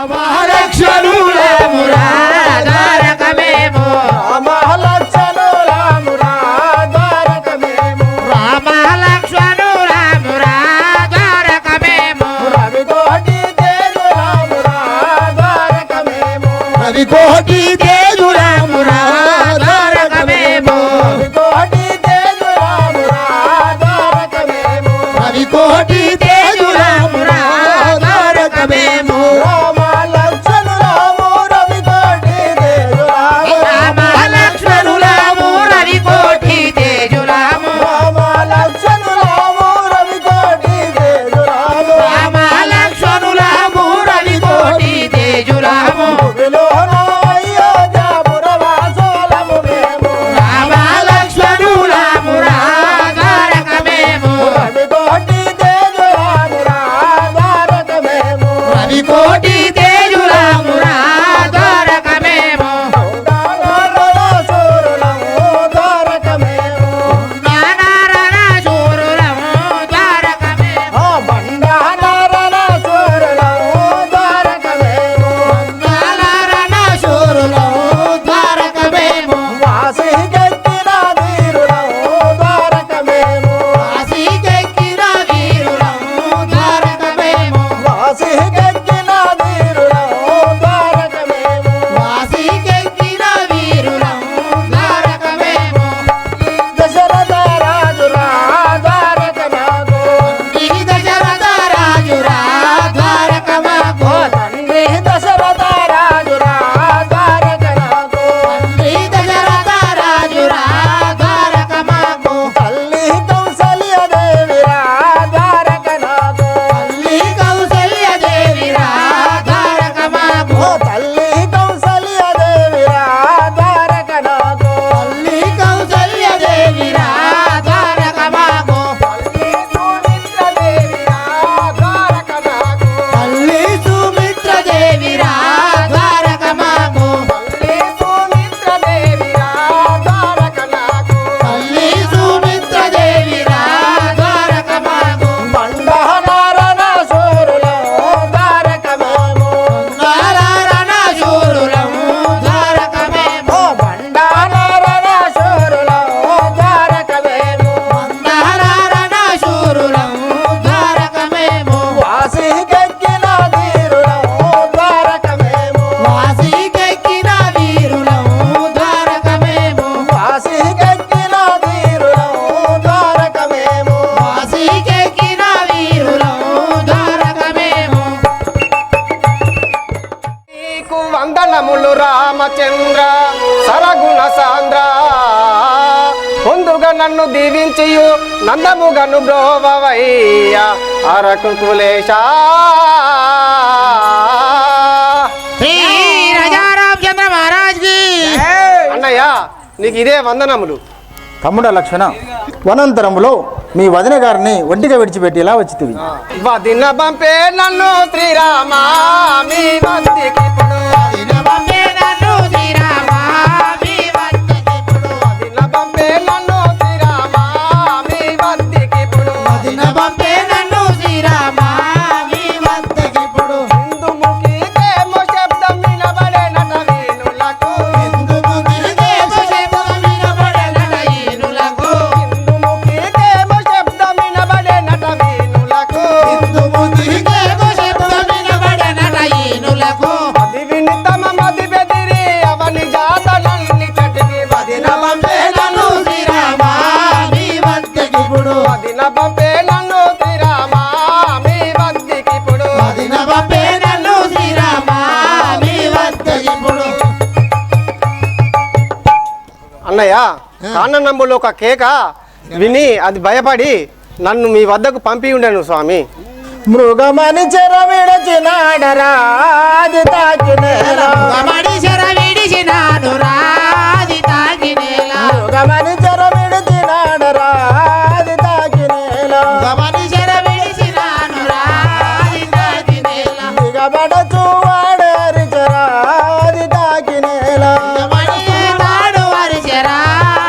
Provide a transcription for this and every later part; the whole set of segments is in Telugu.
రామలక్ష్మణులమురా ద్వారకమేమో రామలక్ష్మణులమురా ద్వారకమేమో రామలక్ష్మణులమురా ద్వారకమేమో రవికోటి తేజులమురా ద్వారకమేమో రవికోటి తేజులమురా ద్వారకమేమో రవికోటి తేజులమురా ద్వారకమేమో రవికోటి తేజులమురా ద్వారకమేమో రామలక్ష్మణులము రవికోటి తేజులము రామలక్ష్మణులము రవికోటి తేజులము రామలక్ష్మణులము రవికోటి తేజులము రామలక్ష్మణులము రవికోటి తేజులము అయోధ్యాపురవాసులము మేము రామలక్ష్మణులము ద్వారకమేమో రవికోటి తేజులమురా ద్వారకమేమో రవికోటి తేజులమురా ద్వారకమేమో వందనములు రామచంద్ర సరగుణ సాంద్ర పొందుగా నన్ను దీవించియు నందముగను బ్రోవయ్య అరకు కులేశ రామచంద్ర మహారాజ్కి అన్నయ్య నీకు ఇదే వందనములు. తమ్ముడ లక్షణ వనంతరములో మీ వదిన గారిని ఒంటిగా విడిచిపెట్టేలా వచ్చితివి. వదిన పంపే నన్ను శ్రీరామ మీ వద్దకి ఇప్పుడు వదిన పంపే నన్ను శ్రీరామ మీ వద్దకి ఇప్పుడు వదిన పంపే నన్ను శ్రీరామ మీ వద్దకి ఇప్పుడు వదిన పంపే నన్ను శ్రీరామ మీ వద్దకి ఇప్పుడు హిందుముఖి కేమో శబ్దం వినబడే నట వీణులకు హిందుముఖి కేమో శబ్దం వినబడే నట వీణులకు హిందుముఖి కేమో శబ్దం వినబడే నట వీణులకు హిందుముఖి కేమో శబ్దం వినబడే నట వీణులకు అది విని తమ మది బెదిరి అవని జాతలన్ని చటిని వదిన పంపే నన్ను శ్రీరామ మీ వద్దకి ఇప్పుడు వదిన పంపే నన్ను శ్రీరామ మీ వద్దకి ఇప్పుడు వదిన పంపే నన్ను శ్రీరామ మీ వద్దకి ఇప్పుడు. అన్నయ్య కాన్ననంబులో ఒక కేక విని అది భయపడి నన్ను మీ వద్దకు పంపి ఉండను స్వామి. మృగమని చెర విడచినాడరా అది తాకినేలా మృగమని చెర విడిచినాడరా అది తాకినేలా మృగమని చెర విడచినాడరా అది తాకినేలా మృగమని చెర విడిచినాడరా అది తాకినేలా దిగబడచు వాడరిచరా అది తాకినేలా తాడు వారి చెరా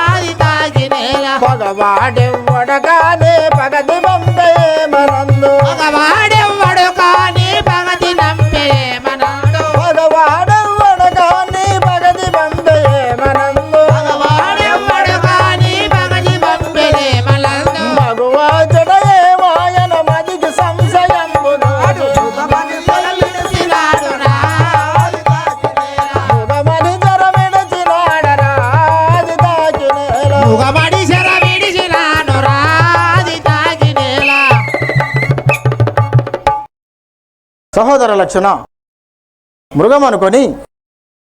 అది తాకినేలా పగవాడెవ్వడ కానే పగది పంపే మనందు మగవాడెవ్వడు కాని పగతి నంపే మనాడు సహోదర లక్షణ మృగం అనుకొని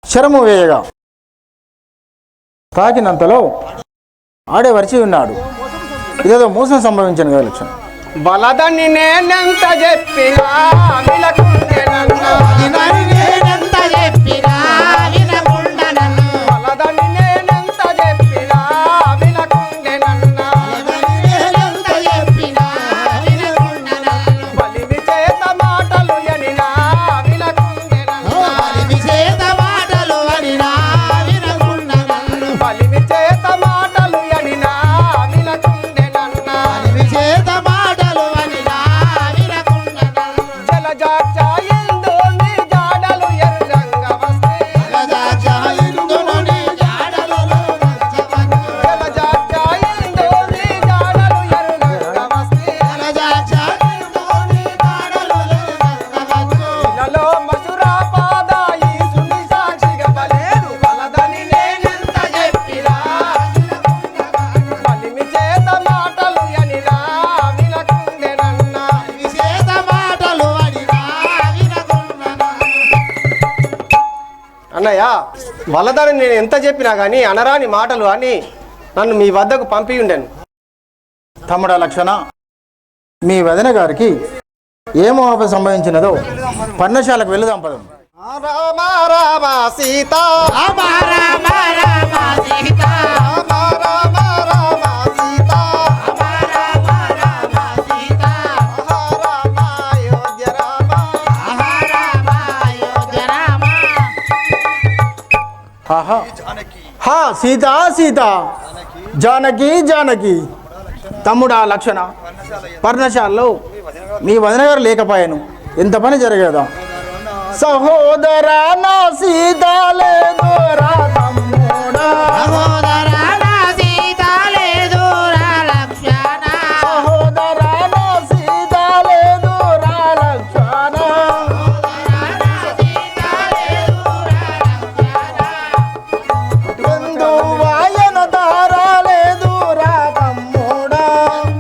శరము వేయగా తాకినంతలో ఆడే వరిచి ఉన్నాడు. ఇదేదో మోసం సంభవించిన కదా లక్షణ. బలదని నేనెంత చెప్పినా వినకుండెనన్నా. నేనెంత చెప్పినా వినకుండా నన్ను. బలదని నేనెంత చెప్పినా వినకుండెనన్నా. నేనెంత చెప్పినా వినకుండా నన్ను. బలిమి చేత మాటలు ఎనినా వినకుండెనన్నా. బలిమి చేత మాటలు అడినా వినకుండా నన్ను. బలిమి చేత మాటలు ఎనినా వినకుండెనన్నా. బలిమి చేత మాటలు అడినా వినకుండా నన్ను. జలజాక్ష ఎందు నీ జాడలు ఎర్రంగ వస్తే. జలజాక్ష ఇందును నీ జాడలు రక్షవద్దు. జలజాక్ష ఎందు నీ జాడలు ఎర్రంగ వస్తే. జలజాక్ష ఇందును నీ జాడలు రక్షవద్దు. ఇలలో మధురా పాదాయి సుని సాక్షిగా బలేరు. బలదని నేనెంత చెప్పినా బలిమి చేత మాటలు ఎనినా వినకుండెనన్నా. విశేష మాటలు అడినా వినకుండా నన్ను. అన్నయ్య వలదని నేను ఎంత చెప్పినా కానీ అనరాని మాటలు అని నన్ను మీ వద్దకు పంపి ఉండెను. తమ్ముడా లక్షణ, మీ వదిన గారికి ఏ మోహం సంభవించినదో పర్ణశాలకు వెళుదాం పదం. రామ రామ సీత రామ రామ రామ సీత. రామ రామ రామ సీత రామ రామ రామ సీత. రామ అయోధ్య రామ. ఆహా రామ అయోధ్య రామ. ఆహా హా సీత సీత జానకి జానకి. తమ్ముడా లక్షణ, పర్ణశాలలో మీ వదిన గారు లేకపోయాను, ఎంత పని జరగదా. సహోదరా నా సీత లేదురా తమ్ముడా. సహోదరా నా సీత లేదురా లక్షణ. సహోదరా నా సీత లేదురా లక్షణ. సహోదరా నా సీత లేదురా లక్షణ. ఎందువాయన దారా లేదురా తమ్ముడా.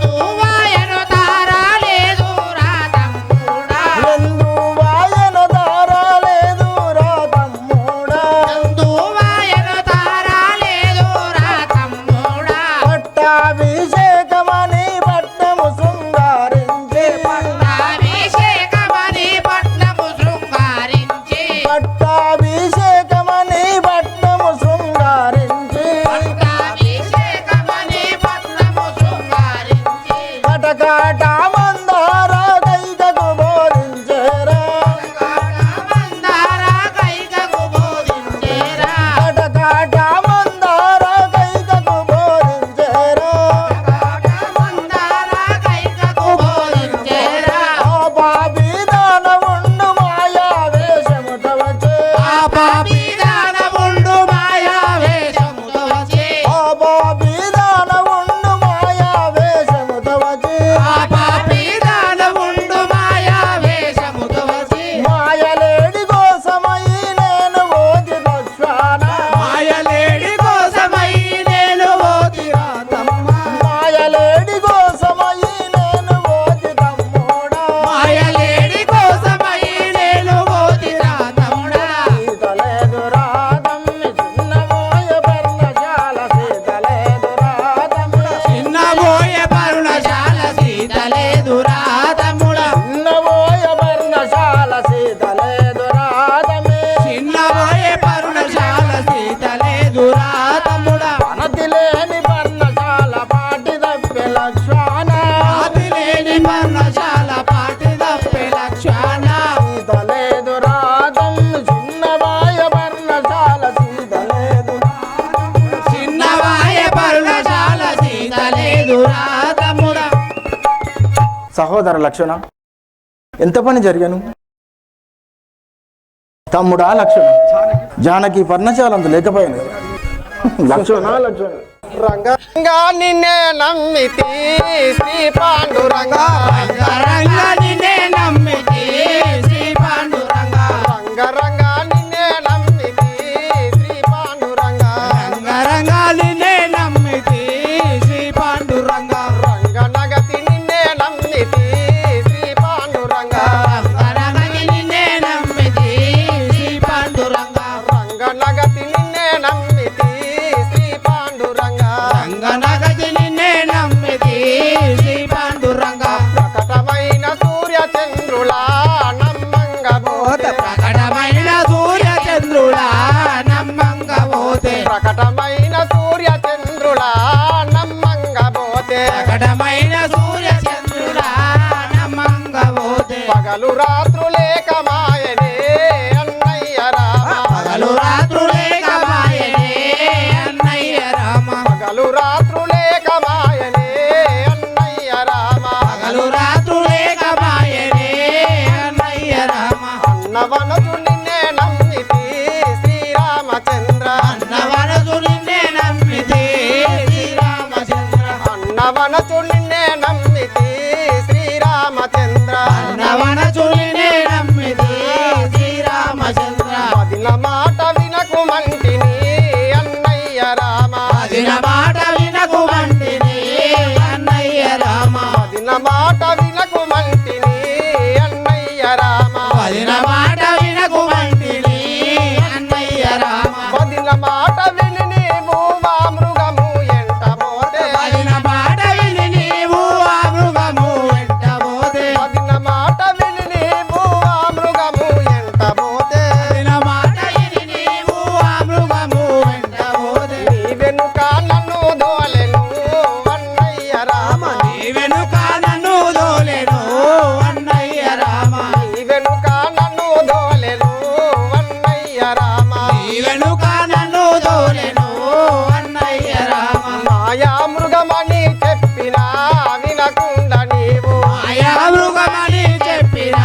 దువాయను తారా లేదురా తమ్ముడా. ఎందువాయన దారా లేదురా తమ్ముడా. దువాయను తారా లేదురా తమ్ముడా. పట్టాభిషేకమని పట్టము శృంగారించి. పట్టాభిషేకమని పట్నము శృంగారించి. పట్టాభిషేకమని పట్టము శృంగారించి. పట్టాభిషేకమని పట్నము శృంగారించి. కటకాట మందార కైకకు బోధించేరా. మందార కైకకు బోధించేరా. కటకాట మందార కైకకు బోధించేరా. మందార కైకకు బోధించేరా. ఆ పాపి దానవుండు మాయా వేషముతో వచ్చే. ఆ పాపి దానవుండు మాయా వేషముతో వచ్చి. ఆ పాపి దానవుండు మాయా వేషముతో వచ్చి. ఆ పాపి దానవుండు మాయా వేషముతో వచ్చి. మాయలేడి కోసమై నేను ఓది లక్ష్మణ. మాయలేడి కోసమై నేను ఓతిరా తమ్ముడా. మాయలేడి కోసమై నేను ఓది తమ్ముడా. మాయలేడి కోసమై నేను ఓతిరా తమ్ముడా. సీతలేదురా తమ్మి చిన్నమోయ పర్ణశాల. సీతలేదురా తమ్ముడా. చిన్నబోయే పరుణశాల సీత లేదురా తమ్ముడా. చిన్నమోయ పర్ణశాల. సీతలేదురా తమ్మి. చిన్నబోయే పరుణశాల సీత లేదురా తమ్ముడా. అనతిలేని పర్ణశాల పాటి తప్పే లక్ష్మణ. ఆదిలేని పర్ణశాల పాటి తప్పే లక్షణ. సీతలేదురా తమ్మి చిన్నమాయ పర్ణశాల. సీతలేదురా. చిన్నవాయే పరుణశాల సీత లేదురా తమ్ముడా. సహోదర లక్షణ, ఎంత పని జరిగాను. తమ్ముడా లక్షణ, జానకి పర్ణశాలంత లేకపోయాను కదా. లక్షణ లక్షణ రంగంగా నిన్నే నమ్మితి శ్రీ పాండురంగ. రంగరంగా నిన్నే నమ్మితి శ్రీ పాండురంగ. రంగరంగ నిన్నే నమ్మితి శ్రీ పాండురంగ. రంగరంగా నిన్నే నమ్మితి శ్రీ పాండురంగ. రంగనగతి నిన్నే నమ్మితి శ్రీ పాండురంగ. రంగరంగా నిన్నే ప్రకటమైన సూర్య చంద్రుడా నమ్మంగబోతే ప్రకటమైన సూర్య చంద్రుల నమ్మంగబోతే ప్రకటమైన సూర్య చంద్రుడా నమ్మంగబోతే పగలు రాత్రులే కమాయనే అన్నయ్య రామ పగలు రాత్రులే కమాయనే అన్నయ్య రామ పగలు రాత్రులే కమాయనే అన్నయ్య రామ పగలు రాత్రులే కమాయనే అన్నయ్య రామ అన్నవనసు నిన్నే నమ్మితి శ్రీరామచంద్ర అన్నవరసు నిన్నే నమ్మితే శ్రీరామచంద్ర అన్నవనసు నిన్నే నమ్మితి శ్రీరామచంద్ర అన్నవరసు నిన్నే నమ్మితే శ్రీరామచంద్ర పదిన మాట వినకు మంటిని అన్నయ్య రామ పదిన మాట వినకు మంటిని అన్నయ్య రామ పదిన మాట వినకు మంటిని అన్నయ్య రామ పదిన మాట వినకు మంటిని అన్నయ్య రామ పదిన మాట విని నీవు మా మృగము ఎంట పోతే పదిన మాట విని నీవు ఆ మృగము వెంట పోతే పదిన మాట విని నీవు ఆ మృగము ఎంట పోతే పదిన మాట విని నీవు ఆ మృగము వెంట పోతే నీ వెనుక నన్ను దోలెను అన్నయ్య రామ నీ వెనుక నన్ను దోలెను అన్నయ్య రామ నీ వెనుక నన్ను దోలెను అన్నయ్య రామ నీ వెనుక నన్ను దోలెను అన్నయ్య రామ మాయా మృగమని చెప్పినా వినకుండా నీవు మాయా మృగమని చెప్పినా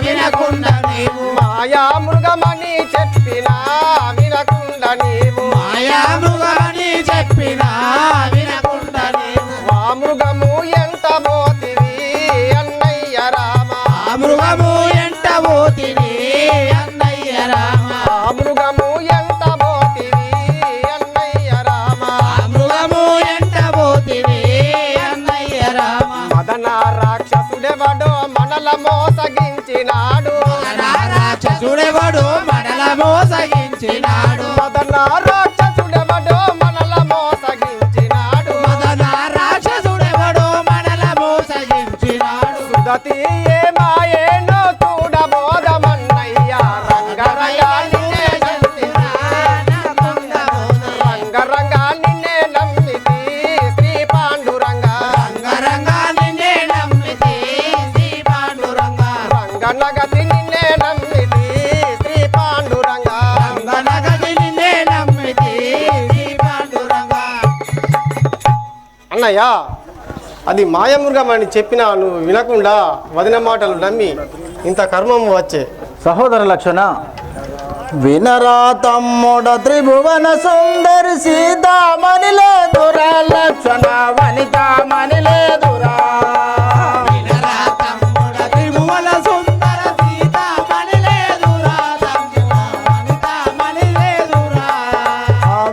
వినకుండా నీవు మాయా మృగమని చెప్పినా వినకుండా నీవు మాయా మృగమని చెప్పినా వినకుండా నీవు ఆ మృగము ఎంత పోతివి అన్నయ్య రామ ఆ మృగము ఎంట పోతివి అన్నయ్య రామ ఆ మృగము ఎంత పోతివి అన్నయ్య రామ ఆ మృగము ఎంట పోతివి అన్నయ్య రామ మదన రాక్షసుడెవడో మనల మోసగించినాడు రాక్షసుడెవడు మనల మోసగించినాడు మదన రాక్షసుడెవడో మనల మోసగించినాడు మదన రాక్షసుడెవడు మనల మోసగించినాడు సుదతి ఏ మాయేనో చూడబోదమన్నయ్య రంగరంగా నిన్నే రంగరంగా నిన్నే నమ్మితి శ్రీ పాండురంగ రంగరంగా నిన్నే నమ్మితి శ్రీ పాండురంగ రంగనగతి నిన్నే నమ్మితి శ్రీ పాండురంగ రంగనగతి నిన్నే నమ్మితి శ్రీ పాండురంగ అన్నయ్య అది మాయమృగం అని చెప్పినా నువ్వు వినకుండా వదిన మాటలు నమ్మి ఇంత కర్మము వచ్చే సహోదర లక్షణ వినరా తమ్ముడ త్రిభువన సుందరి సీతామణి లేదురా లక్షణ వనితామణి లేదురా వినరా తమ్ముడ త్రిభువన సుందర సీతామణి లేదురా తమ్ముడ వనితామణి లేదురా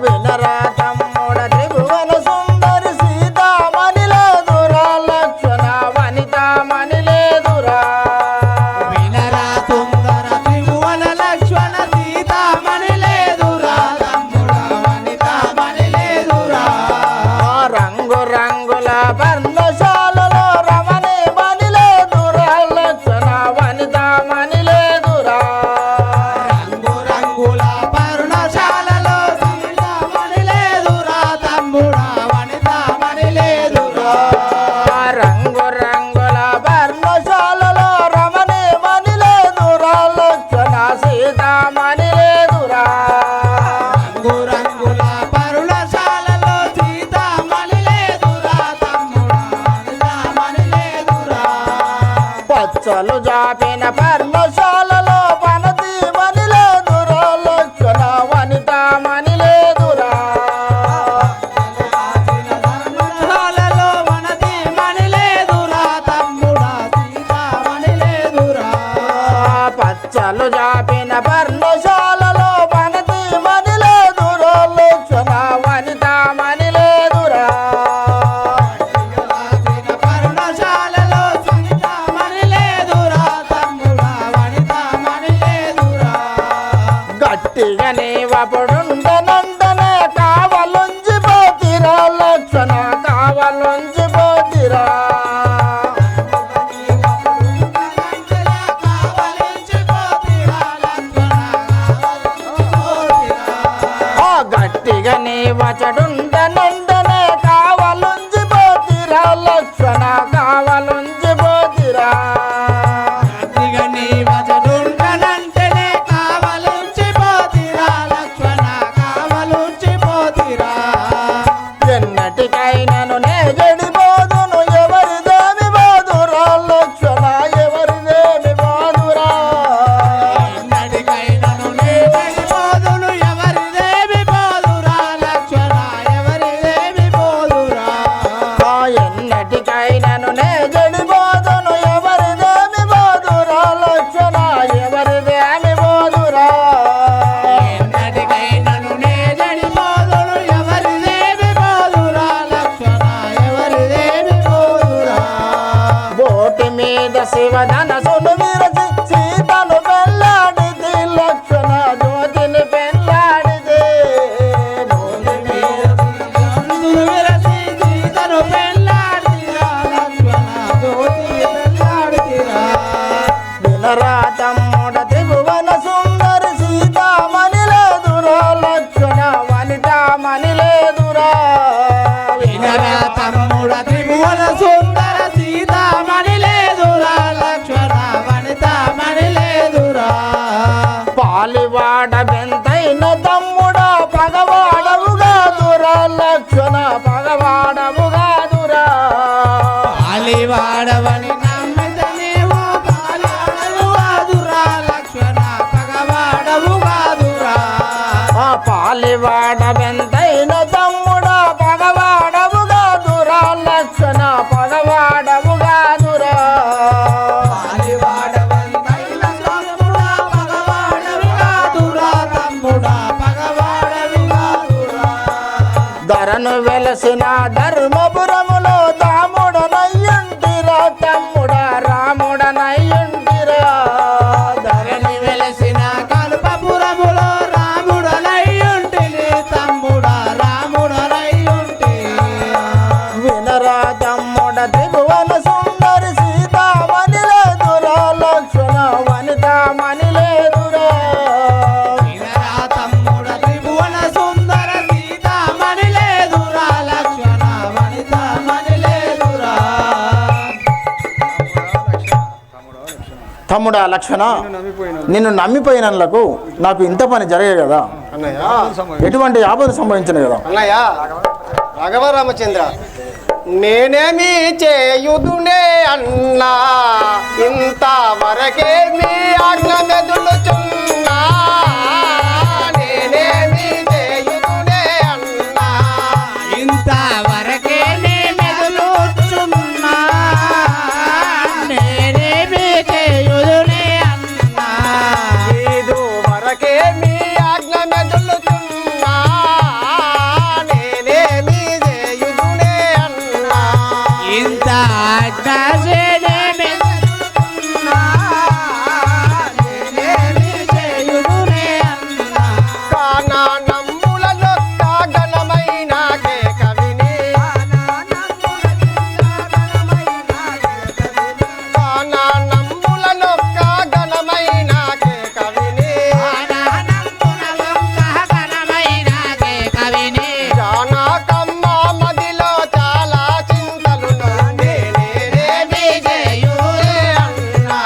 వినరా తమ్ముడ త్రిభువన సుందరి సీతామణి లేదురా లక్షణ వనితామణి లేదురా వినరా సుందర త్రిభువన లక్ష్మణ సీతామణి లేదురా తమ్ముడ వనితామణి లేదురా రంగు రంగుల పర్ణశాలలో రమణి మణి లేదురా లక్షణ వనితామణి లేదురా రంగు రంగుల పర్ణశాలలో సీతామణి లేదురా తమ్ముడ వనితామణి లేదురా రంగు రంగుల పర్ణశాలలో రమణి మణి లేదురా లక్షణ సీతామణి లేదురా రంగు రంగుల పర్ణశాలలో సీతామణి లేదురా తమ్ముడ వనితామణి లేదురా పచ్చలు జాపిన పర్ణశాలలో పనతి మణి లేదురా లక్షణ వనితామణి లేదురా పర్ణశాలలో వనతీమణి లేదురా తమ్ముడ సీతామణి లేదురా పచ్చలు జాపిన పర్ణశాలలో పనతి మణి లేదురా లక్షణ వనితామణి లేదురా పర్ణశాలలో సీతామణి లేదురా తమ్ముడ వనితామణి లేదురా గట్టిగా నీవపుడుండనంటనే కావలుంచి పోతిరా లక్షణ కావలుంచి పోతిరా కావలించి పోతిరా లక్ష్మణ వచడుండనందనే కావలుంచి పోతిరా లక్ష్మణ కావలుంచి పోతిరా రాత్రిగా నీ వచడుండనంటేనే కావలుంచి పోతిరా లక్ష్మణ కావలుంచి పోతిరా ఎన్నటికైనను నే జడిపోదును ఎవరిదేమి బాదురా లక్ష్మణ ఎవరిదేమి బాదురా ఎన్నటికైనను నీ జడిపోదును ఎవరిదేమి పోదురా లక్ష్మణ ఎవరిదేమి పోదురా ఎన్నటికైనను నే జడిపోదును ఎవరిదేమి బాదురా లక్ష్మణ ఎవరిదేమి బాదురా ఎన్నటికైనను నే జడిపోదును ఎవరిదేమి పోదురా లక్ష్మణ ఎవరిదేమి పోదురా బోటి మీద శివధనసును విరచి సీతను పెళ్ళాడిది లక్ష్మణ జ్యోతిని పెళ్ళాడిది బోటి మీద అందులు విరసి సీతను పెళ్ళాడితిరా లక్ష్మణ జ్యోతిని పెళ్ళాడితిరా వినరా తమ్ముడ త్రిభువన సుందరి సీతామణి లేదురా లక్ష్మణ వనితామణి లేదురా వినరా తమ్ముడ త్రిభువన సుందర సీతామణి లేదురా లక్ష్మణ వనితామణి లేదురా పాలివాడ బెంతైన తమ్ముడా పగవాడవుగాదురా లక్ష్మణ పగవాడవుగాదురా పాలివాడవని నమ్మిత నీవు పాలివాడవు కాదురా లక్ష్మణ పగవాడవు కాదురా ఆ పాలివాడ బెంతైన తమ్ముడా పగవాడవుగాదురా లక్ష్మణ పగవాడవుగాదురా పాలివాడవని తైల తమ్ముడా పగవాడవు కాదురా తమ్ముడా పగవాడవు కాదురా ధరను వెలసిన ధర్మపురములో తాముడనయ్యుంటిరా తమ్ముడా రాముడనయ్యుంటిరా ధరణి వెలసిన కల్పపురములో రాముడనయ్యుంటిని తమ్ముడా రాముడనయ్యుంటి వినరా తమ్ముడ త్రిభువన సుందరి సీతామణి లేదురా లక్ష్మణ వనితామణి లేదురా వినరా తమ్ముడ త్రిభువన సుందర సీతామణి లేదురా లక్ష్మణ వనితామణి లేదురా తమ్ముడా లక్ష్మణ నిన్ను నమ్మిపోయినందుకు నాకు ఇంత పని జరిగే కదా ఎటువంటి ఆపద సంభవించిన కదా అన్నయ్య రాఘవ రామచంద్ర నేనేమి చేయుదునే అన్నా ఇంతవరకే మీ ఆజ్ఞ మెదులుచున్నా నేనేమి చేయుదునే అన్నా ఇంతవరకే నీ మెదులుచున్నా నేనేమి చేయుదునే అన్నా ఇది వరకే మీ ఆజ్ఞ మెదులుచున్నా నేనేమి చేయుదునే అన్నా ఇంత ఆజ్ఞాసేనే మెదులుచున్నా నేనేమి చేయుదునే అన్నా కానా నమ్ముల నొక్క ఘనమైన కవిని కానా నమ్ముల నొక్క ఘనమైన కవిని జానా కమ్మ మదిలో చాలా చింతలు నుండి నేనేమి చేయునే అన్నా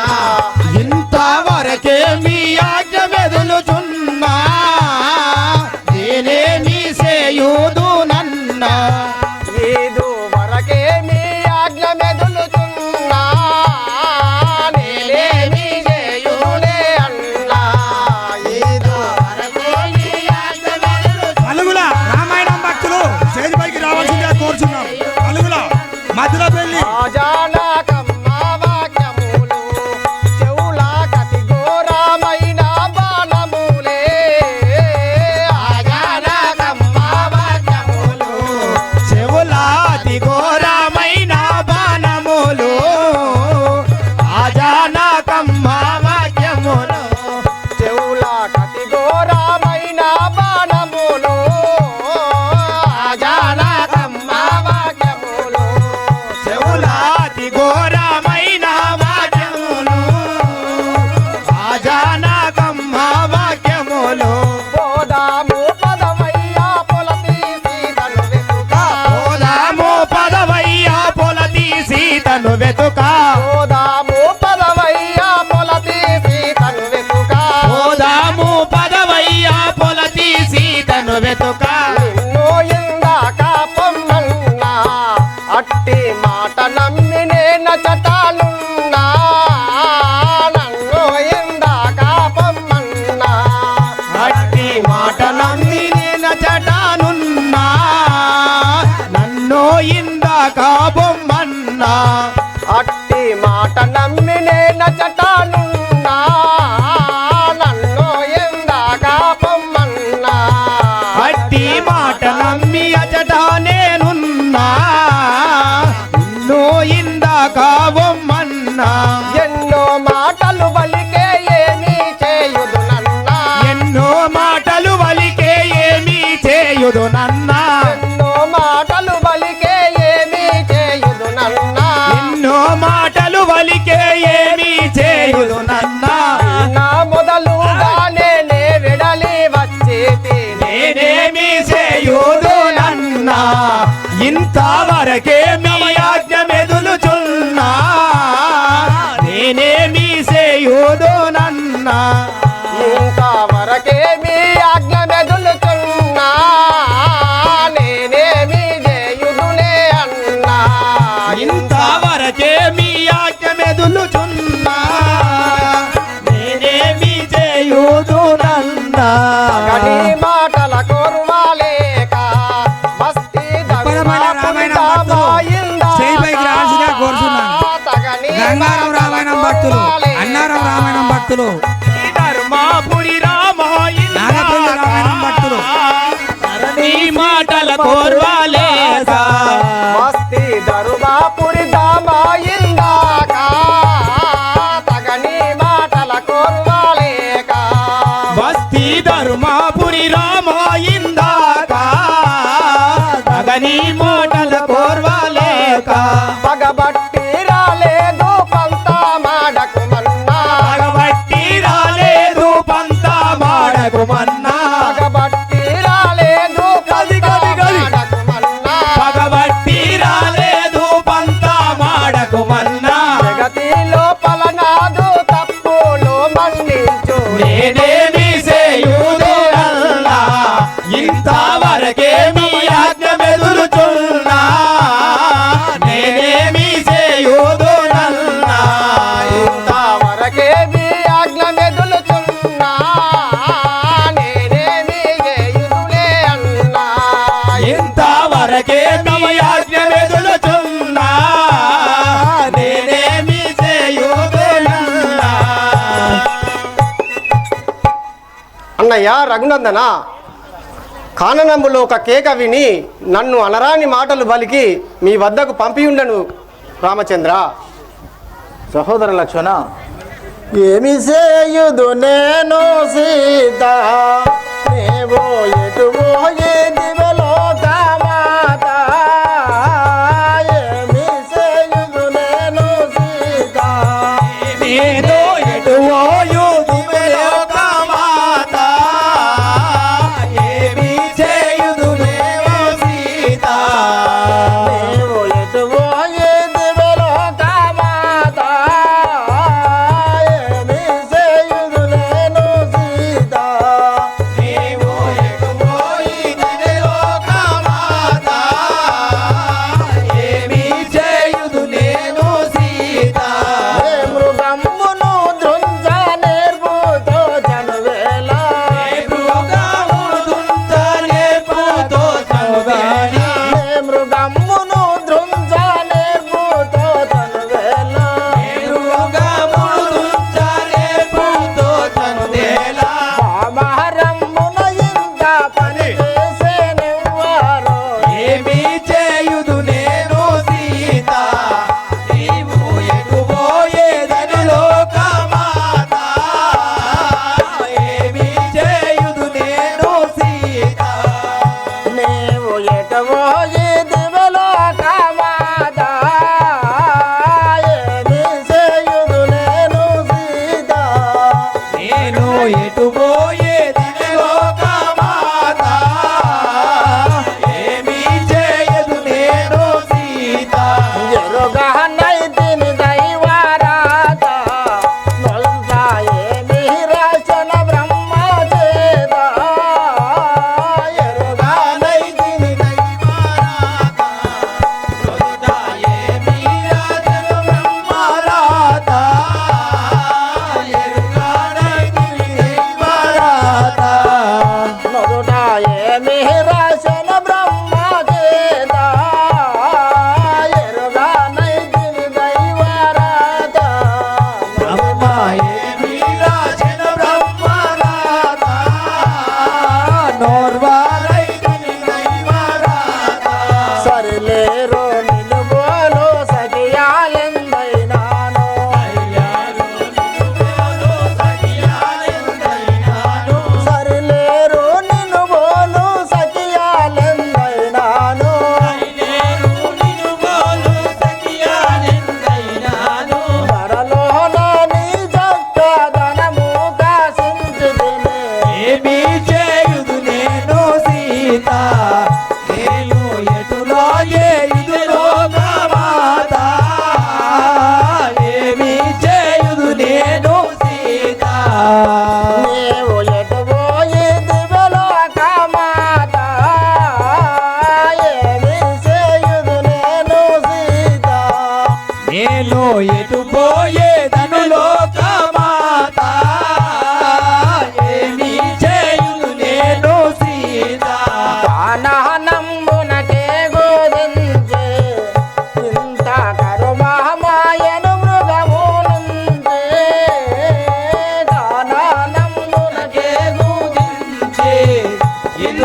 ఇంతవరకే మీ ఆజ్ఞ మెదులుచున్నా నేనేమి చేయుదు నన్నా ఏదు వరకే మీ ఆజ్ఞ మెదులుచున్నా నేనేమి చేయునే అన్నా ఏదు వరకే మీ ఆజ్ఞ మెదులుచున్నా నలుగుల రామాయణం భక్తులు స్టేజ్ పైకి రావాల్సిందిగా కోరుచున్నాం. నలుగుల మధ్యలో పెళ్లి ఆజానా కమ్మ వాక్యములు చెవుల కతి ఘోరమైన బాణములే వెతుక నిన్ను ఇందాక పొమ్మన్నా అట్టి మాట నమ్మి నేనచటానున్నా నన్ను ఇందాక పొమ్మన్నా అట్టి మాట నమ్మి నేనచటానున్నా నన్ను ఇందాక బొమ్మన్నా అట్టి మాట నమ్మి నేనచటానున్నా నన్ను ఇందాక పొమ్మన్నా అట్టి మాట నమ్మి అచట నేనున్నా నిన్ను ఇందాక బొమ్మన్నా ఎన్నో మాటలు బలికే ఏమీ చేయుదు నన్నా ఎన్నో మాటలు వలికే ఏమీ చేయుదు నన్నా ఎన్నో మాటలు బలికే ఏమీ చేయుదు నన్నా ఎన్నో మాటలు వలికే ఏమీ చేయుదు నన్నా నా మొదలుగానే నే విడలి వచ్చేది నేనేమి చేయుదు నన్నా ఇంతవరకే మీ ఆజ్ఞ మెదులుచున్నా నేనేమి చేయుదు నన్నా ఇంతవరకే మీ ఆజ్ఞ మెదులుచున్నా నేనేమి చేయుదులే అన్నా ఇంతవరకే మీ ఆజ్ఞ మెదులుచున్నా నేనేమి చేయుదు నన్నా గని మాటల కోరువాలేక మస్తి ఉప్పలమల్ల రామాయణ భక్తులు చేయిపైకి రావాల్సిందిగా కోరుచున్నాను. గంగారం రామాయణం భక్తులు అన్నారం రామాయణం భక్తులు ధర్మాపురి నాగపల్లి రామాయణం భక్తులు నీ మాటల కోర్వాలేక మస్తి దరుబాపురి దామాయిందాక తగని మాటల కోరువాలేక బస్తీ ధర్మాపురి రామాయిందాక తగని మాటల కోర్వాలేక పగబట్టి రాలేదు పంత మాడకు మన్నా పగబట్టి రాలేదు పంత మాడకు మన్నా పగబట్టి రాలేదు గది, గది, గది. మాడకు మన్నా పగబట్టి రాలేదు పంత మాడకు మన్నా జగతి లోపల నాదు తప్పులు మన్నించు నేనేమి చేయుదు నన్నా ఇంతవరకే మీ ఆజ్ఞ మెదులుచున్నా నేనేమి చేయుదు నన్నా ఇంతవరకే మీ ఆజ్ఞ మెదులుచున్నా నేనేమి చేయుదులే అన్నా ఇంతవరకే మీ ఆజ్ఞ మెదులుచున్నా నేనేమి చేయుదు నన్నా అన్నయ్య రఘునందన కాననంబులో ఒక కేక విని నన్ను అనరాని మాటలు బలికి మీ వద్దకు పంపియుండను రామచంద్ర. సహోదర లక్ష్మణ, ఏమి చేయుదు నేను సీత నీవు ఎటు పోయేదివో లోకమాత ఏమి చేయుదు నేను సీత నేదో ఎటువోయుదువే లోకమాత ఏమి చేయుదువేవో సీత నీవు ఎటు పోయేదివో లోకమాత ఏమి చేయుదు నేను సీత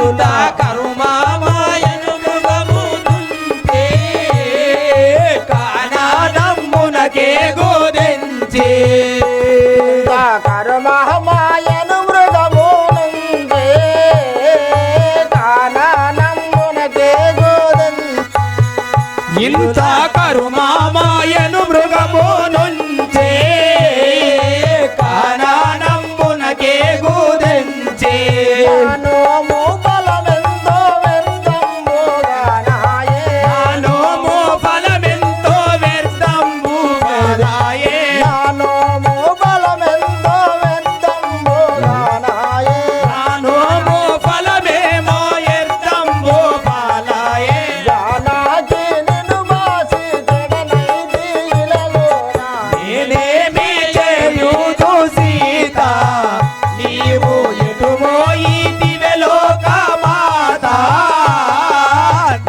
ఇంత కరుమామాయను మృగమునుంటే కానానమ్మునకే గోదెంచే కర్మమాయను మృగము నుండే కాననమ్మునకే గోదెం ఇంత కరుమామాయను మృగమునుంచే కానానమ్మునకే గోదెంచే నోము బలమెంతో వ్యర్థంబుగానాయే నోము ఫలమెంతో వ్యర్థంబుగానాయే నోము బలమెంతో వ్యర్థంబుగానాయే నోము ఫలమేమో వ్యర్థంబు పాలాయే జానకి నిన్ను బాసి జడనైది ఇలలోనా నేనేమి చేయుదు సీత నీవు ఎటు పోయితివే లోకమాత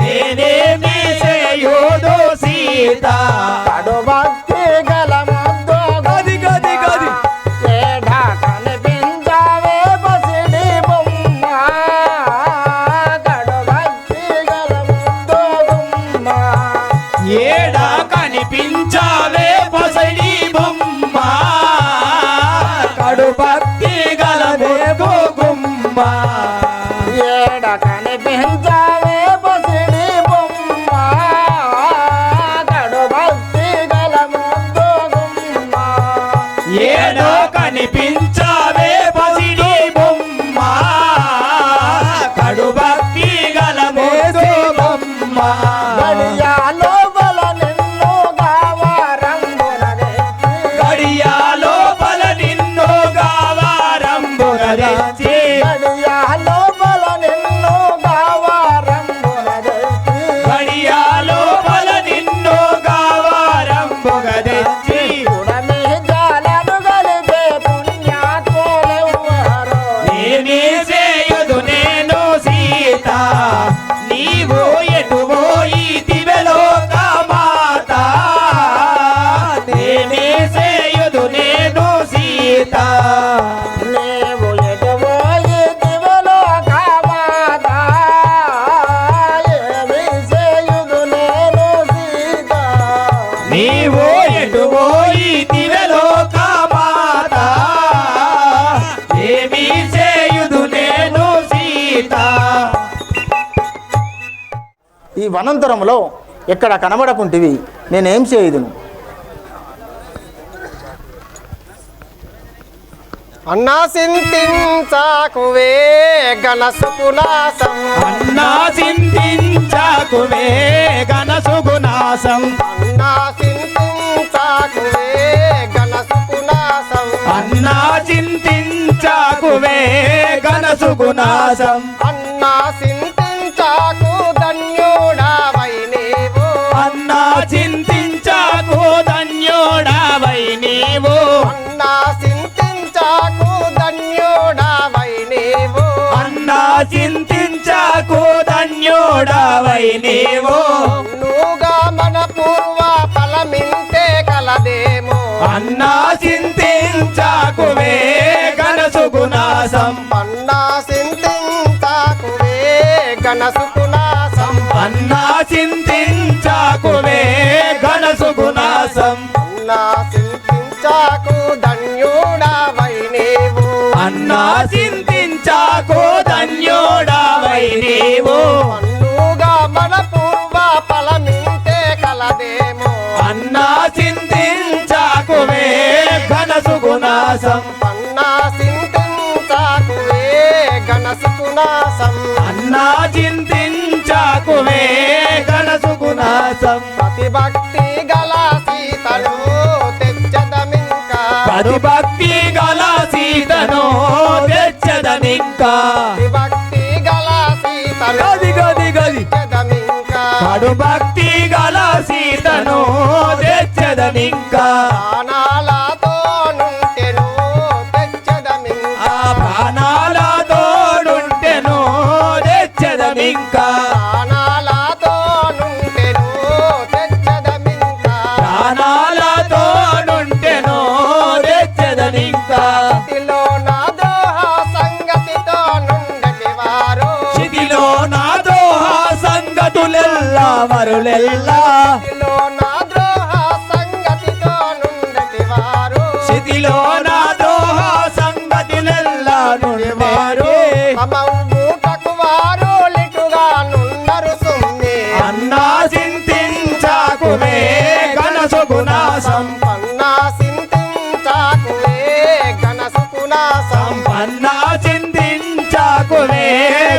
నేనేమి చేయుదు సీత కడు భక్తి గల ముద్దు గది గది గది ఏడా కనిపించావే పసిడి బొమ్మ కడు భక్తి గల ముద్దు బొమ్మ ఏడా కనిపించావే పసడి బొమ్మ కడు భక్తి గలదే గుమ్మ ఏడ కనిపించావే పసిడి బొమ్మ కడు భక్తి గల ముద్దు బొమ్మ ఏడో కనిపించావే పసిడి బొమ్మ కడు భక్తి గలదే బొమ్మ గడియాలో బల నిన్ను గావారంబుననే గడియా లోపల నిన్ను గావారంబుగదెచ్చి గడియాలో బల నిన్ను గావారంబుననే గడియా లోపల నిన్ను గావారంబుగదెచ్చి ఉడమి జాలను గలిపే పుణ్యాత్ములెవ్వరో నేనే చేయుదు నేను సీత నీవు ఎటు పోయితివే లోకమాత నేనే చేయుదు నేను సీత నీవు ఎటు పోయితివలో కామాదా ఏమి చేయుదు నేను సీత నీవు ఎటు పోయితివే లోకమాత ఏమి చేయుదు నేను సీత ఈ వనంతరములో ఎక్కడ కనబడకుంటివి నేనేం చేయుదును అన్నా సింతించాకువే గణసుకునాసం అన్నా చింతించాకువే గణసుగుణాసం అన్నా సింతించాకువే గణసుకునాసం అన్నా చింతించాకువే గణసుగుణాసం అన్నా సింతించాకు ధన్యుడావై నీవు అన్నా చింతించాకు ధన్యోడావై నీవు అన్నా సింతించాకు ధన్యుడావై నీవు అన్నా చింతించాకు ధన్యోడావై నీవు నువ్వుగా మన పూర్వ ఫలమింతే కలదేమో అన్నా చింతించాకువే గణసుగుణాసం అన్నా సింతించాకువే గణసుకునాసం అన్నా చింతించాకువే గణసుగుణాసం అన్నా సింతించాకు ధన్యుడావై నీవు అన్నా చింతించాకు ధన్యోడావై నీవు అన్నుగా మన పూర్వ ఫలమింతే కలదేమో అన్నా చింతించాకువే ఘనసుగుణాసం అన్నా సింతించాకువే గణసుకునాసం అన్నా చింతించాకువే ఘనసుగుణాసం ప్రతిభక్తి గల సీతను తెచ్చదమింకా ప్రతిభక్తి గల సీతను తెచ్చదనింకా ప్రతిభక్తి గల సీతను గది గది గది తెచ్చదమింకా కడు భక్తి గల సీతను తెచ్చదనింకా ప్రాణాలతో నుంటెను తెచ్చదమింకా ఆ ప్రాణాలతో నుంటెను తెచ్చదనింకా ప్రాణాలతో నుంటెను తెచ్చదమింకా ప్రాణాలతో నుంటెను తెచ్చదనింకా స్థితిలో నా ద్రోహ సంగతితో నుండటి వారు మరులెల్లా స్థితిలో నా ద్రోహ సంగతితో నుండటి వారు స్థితిలో నా ద్రోహ సంగతిలెల్లా నుండేవారు అమౌటకు వారు లిటుగా నుండరు సుమ్మి అన్నా చింతించాకుమే గణసుగుణాసం సంపన్నా సింతించాకువే గణసుకునాసం అన్నా చింతించాకుమే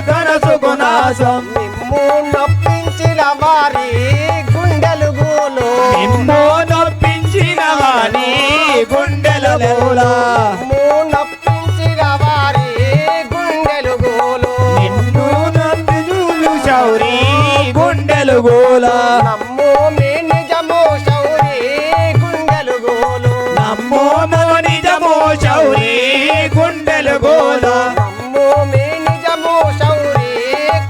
గణసుగుణాసం నిమ్ము నొప్పించిన వారి గుండెలు గూలు నిమ్మో నొప్పించిన వాని గుండెల గోలా నిమ్ము నొప్పించిన వారి గుండెలు గూలు నిన్ను నొప్పి చూశావురి గుండెలు గోలా నమ్ము మీ నిజము శౌరి గుండెలు గూలు నమ్మో నిజమో శౌరి గుండెలు గోలా నమ్ము మీ నిజము శౌరి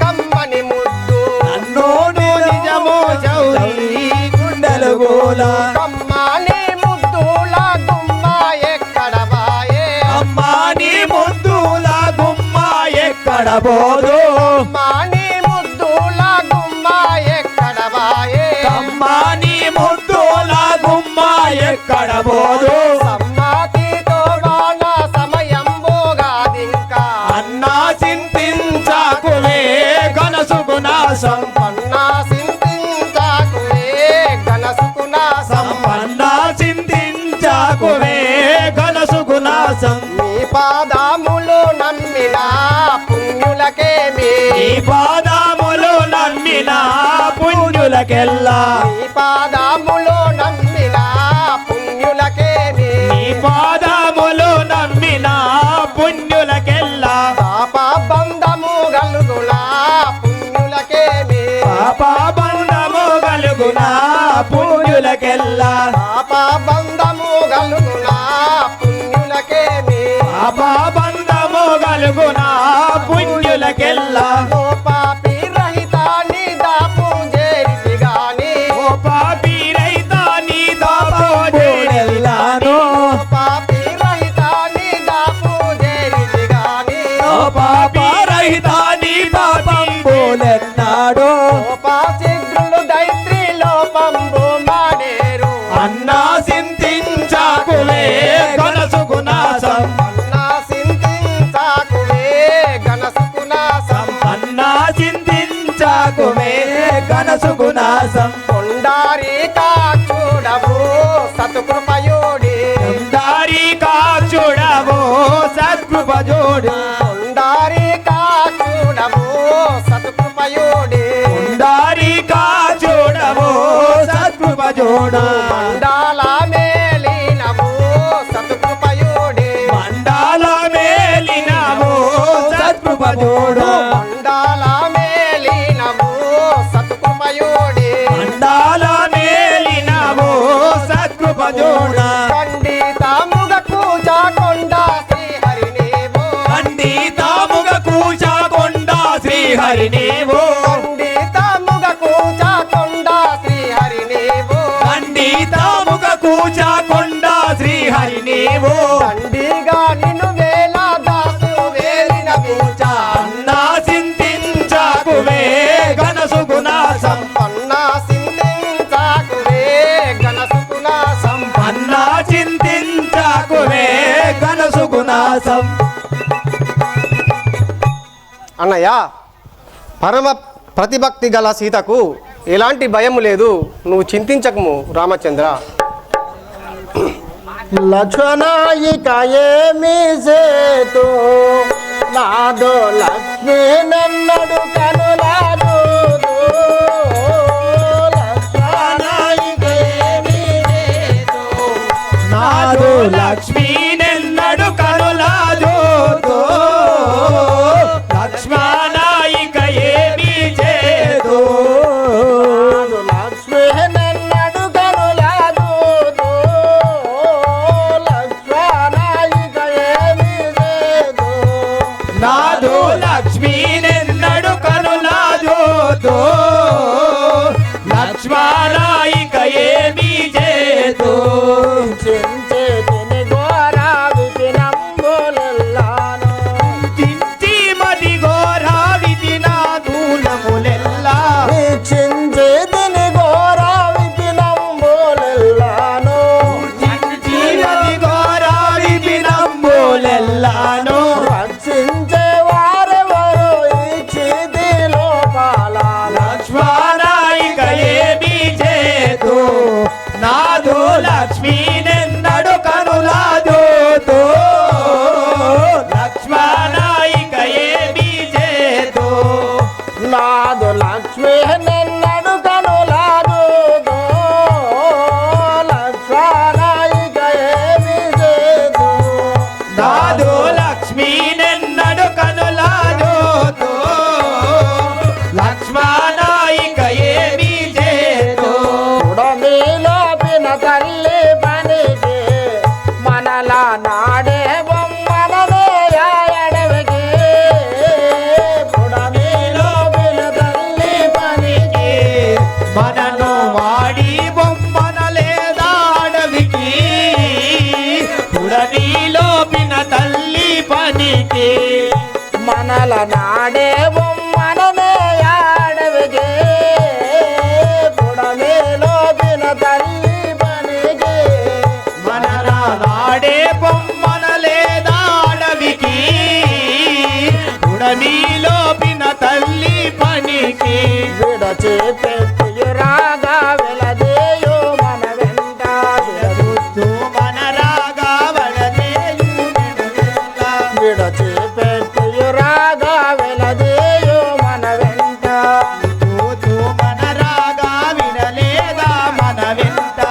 కమ్మని ముద్దు నన్నోడు నిజమో శౌరి గుండెలు గోలా కమ్మని ముద్దుల గుమ్మ ఎక్కడ వాయే అమ్మా నీ ముద్దుల గుమ్మ ఎక్కడ పోదు మాని ముద్దుల గుమ్మ ఎక్కడ వాయే అమ్మా నీ ముద్దుల గుమ్మ ఎక్కడ పోదు సమ్మతితో వాన సమయం భోగాదింకా అన్నా చింతించాకులే గణసుగుణాసం పన్నా సింతించాకువే గణసుకునాసం అన్నా చింతించాకులే గణసుగుణాసం మీ పాదములు నమ్మిన పుణ్యులకేమి నీ పాదములు నమ్మిన పుణ్యులకెల్లా మీ పాదములు నమ్మిన పుణ్యులకేమి నీ పాదములు నమ్మిన పుణ్యులకెల్లా పాప బంధము గలుగులా పుణ్యులకేమి పాప బంధము గలుగున పుణ్యులకెల్లా పాప బంధము గలుగులా పుణ్యులకేమి పాప బంధము గలుగున పుణ్యులకెల్లా ఓ పాపి రహిత నిదాపు చేరితి గాని ఓ పాపి రైత నీ దాపోడెల్లాను పాపి రహిత నిదాపు చేరితి గాని ఓ పాప రహిత నీ పాపంబోలెన్నాడు పాచిగ్రులు దైత్రి లోపంబు మాడేరు అన్నా సింతించాకులే గణసుగుణాసం అన్నా సింతించాకువే గణసుకునాసం అన్నా చింతించాకుమే గణసుగుణాసం కొండారి కాచుడవు సతుకృపయోడి దారి కాచుడవో సత్కృపజోడు కొండారి కాచుడవు సతుకృపయోడి దారి కాచుడవో సత్కృపజోడు మండాల మేలినవు సతుకృపయోడి మండాల మేలినవో సత్కృపజోడు మండాల మేలినవు సతుకృపయోడి మండాల మేలినవో సత్కృపజోడు ఖండితముగ కూజ కొండ శ్రీహరి నీవు ఖండితముగ కూచ కొండ శ్రీహరి నీవు ఖండితముగ కూజ కొండ శ్రీహరి నీవు ఖండితముగ కూచ కొండ శ్రీహరి నీవు తండ్రిగా నిన్ను వేల దాసు వేలిన కూచ అన్నా చింతించాకువే గణసుగుణాసం పన్నా సింతించాకువే గణసుకునాసం అన్నా చింతించాకువే గణసుగుణాసం అన్నయ్య పరమ ప్రతిభక్తి గల సీతకు ఎలాంటి భయం లేదు, నువ్వు చింతించకము రామచంద్ర. లక్ష్మణాయిక ఏమి సేతు నాదో లక్ష్మీ నన్నడు కనులాదు లక్ష్మణాయిక ఏమి సేతు నాదు లక్ష్మీ నెన్నడు కరులాదు లక్ష్మణాయిక ఏమి చేదు లక్ష్మీ నన్నడు కనులాదు లక్ష్మణాయిక ఏమి సేతు నాదు లక్ష్మీ నెన్నడు కరులాదు లక్ష్మణాయిక ఏమి చేదు చించేతిని ఘోరా విపినంబులెల్లాను చించి మది ఘోరా విధినా దూలములెల్లా చించే మనల నాడే బొమ్మననే ఆడవిగే పుడమేలో బిన తల్లి పనికి మనలా నాడే బొమ్మన లేదా అడవికి ఉడమీలో పిన తల్లి పనికి విడచి పెట్టి రాగా వెలదేయో మన వెంట విడదొద్దు మన రాగా వడదేయు మెడవెల్ల. విడచి పెట్టి రాగా వెలదేయో మన వెంట విడదొద్దు మన రాగా వినలేదా మన వెంట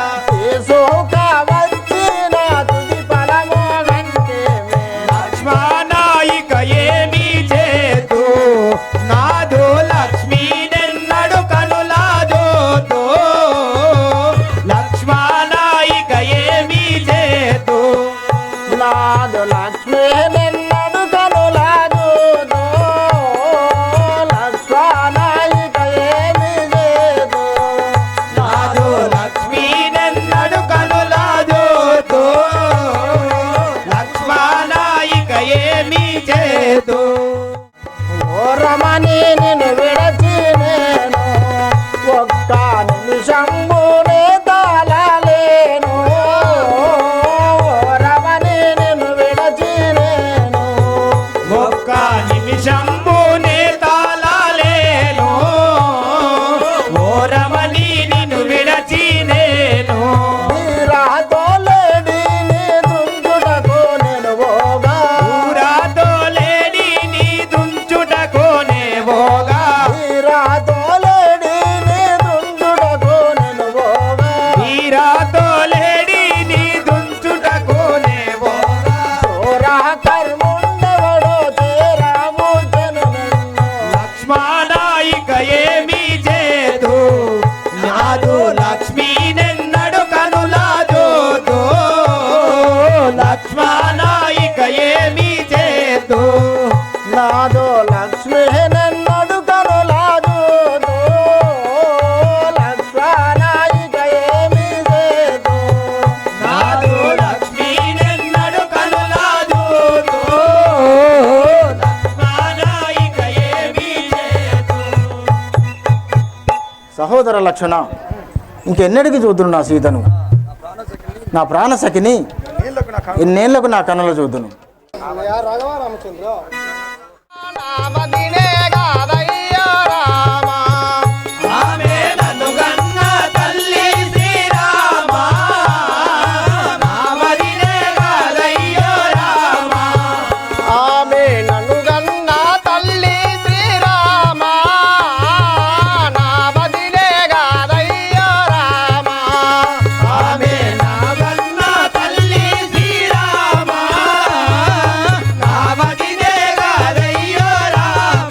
సోక వచ్చిన తుది ఫలము గంటే లక్ష్మణాయిక ఏమి చేతు నాదో లక్ష్మీ నెన్నడు కనులాదోతో లక్ష్మణాయిక ఏమి చేతు నాదు లక్ష్మీ నిన్నడు కనులాదు లక్ష్మణాయిక ఏమి లేదు నాదో లక్ష్మీ నెన్నడు కనులాదోతో లక్ష్మణాయిక ఏమి చేతు ఓ రమణి నిన్ను విడచి నేను ఒక్క నిమిషంబునే తాళలేను ఓ రమణి నిన్ను విడచి నేను ఒక్క నిమిషంబునే తాళలేను ఓ రమణి నిన్ను విడచి నేను తీరాతోలేడి నీ దుందుటకు నేను పోగా ఊరాతో లేడి నీ దుంచుటకు నేవోగా తీరాతోలేడి నీ దుందుటకు నేను పోగా తీరాతో లేడి నీ దుంచుటకు నేవోగా చోరా కర్ముండెవడో చేరాము జను నన్ను లక్ష్మణాయిక ఏమి చేదు నాదు లక్ష్మీ నెన్నడు కనులాదోతో లక్ష్మణాయిక ఏమి చేదు నాదో లక్ష్మి నన్నడు కనులాదు లక్ష్మణాయిక ఏమి లేదు నాదు లక్ష్మీ నెన్నడు కనులాదోతో లక్ష్మణాయిక ఏమి చేదు సహోదర లక్షణ ఇంకెన్నడికి చూద్దును నా సీతను నా ప్రాణసఖిని ఎన్నేళ్లకు నా కన్నులు చూద్దును ఆమె నన్ను గన్న తల్లి శ్రీరామ నామదినే కాదయ్యో రామ ఆమె నన్ను గన్న తల్లి శ్రీరామ నా బదిలే గాదయ్యో రామ ఆమె నా గన్న తల్లి శ్రీరామ నామదినే కాదయ్యో రామ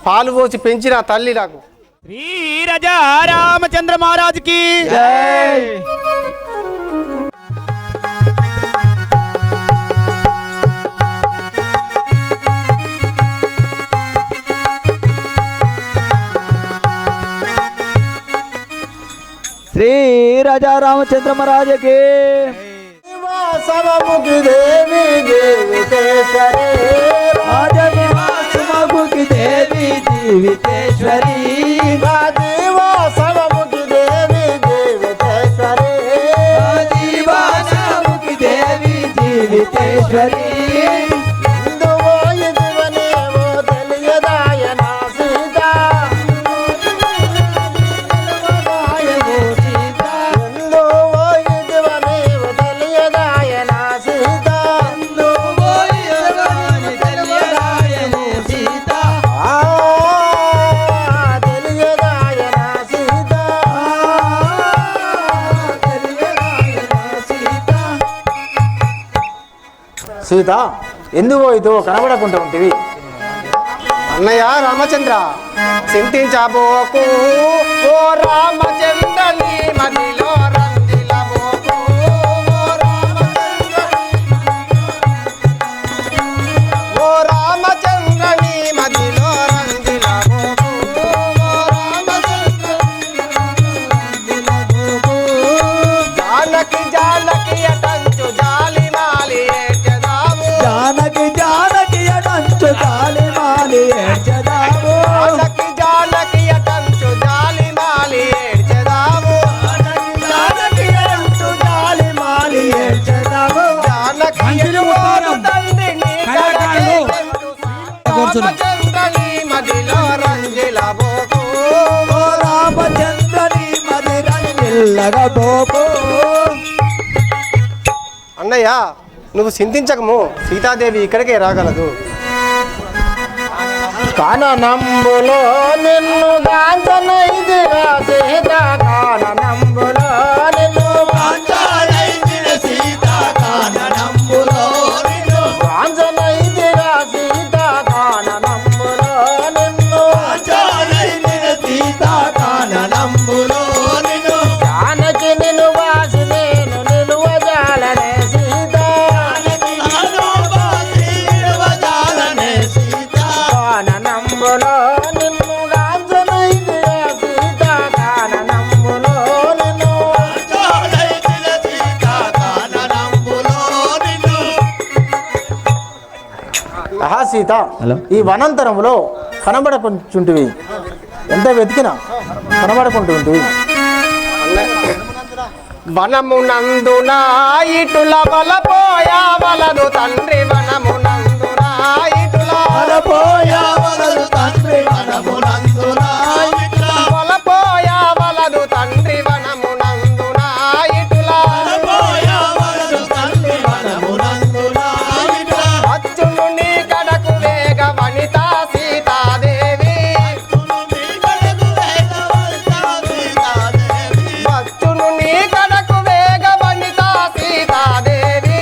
పాలు పోసి పెంచిన తల్లి నాకు. శ్రీ రాజా రామచంద్ర మహారాజుకి శ్రీ రాజా రామచంద్ర మహారాజుకి వాసవముఖి దేవి దేవితేశ్వరి రాజనివాసముఖి దేవి జీవితేశ్వరి వాసవముఖి దేవి దేవితేశ్వరి జీవాసముఖి దేవి జీవితేశ్వరి ఇందువో ఇదివనేవో తెలియదాయన సీత ఇందువో ఇదివనేవో తెలియదాయన సీత ఆ తెలియదాయన సీత సీత ఎందువో ఇదో కనబడకుండా ఉంటివి అన్నయ్య రామచంద్ర చింతించబోకు ఓ రామచంద్ర నీ మదిలో రంజిలబోకు ఓ రామచంద్ర నీ మదిలో రంజిలబోకు జానకి జానకి అటంచు జాలి మాలి ఏడ్చెదాము జానకి జానకి అడంచు గాలి మాలి ఏడ్చెదాము జానకి జానకి అటంచు జాలి మాలి ఏడ్చెదాము జానకి అడంచు గాలి మాలి ఏడ్చెదాము జానకి మంచిని ఉత్తరం. తండ్రి నీ కళాకారులు. కూర్చున్నాం. రామచంద్రని మదిలో రంజిలబోకు ఓ రామచంద్రని మది రంజిల్లగబోకు అన్నయ్య నువ్వు చింతించకము సీతాదేవి ఇక్కడికే రాగలదు. కాననంబులో నిన్ను గాంచనైదిగా సీత కాననంబులో నిన్ను గాంచనైదిగా సీత కాననంబులో నిన్ను జానకి నిన్ను వాసి నేను నిలువజాలనే సీత కాననంబులో నిన్ను గాంచనైదిగా సీత కాననంబులో నిన్ను ఆహా సీత ఈ వనాంతరములో కనబడకుంటుంటివి ఎంత వెతికినా కనబడకుంటుంటివి వనమునందున ఇటుల బలపోయా వలదు తండ్రి వనమునందున ఇటుల బలపోయా వలదు తండ్రి వనమునందున అచ్చును నీ కడకు వేగ వనితా సీతాదేవి అచ్చును నీ కడకు వేగ వనితా సీతాదేవి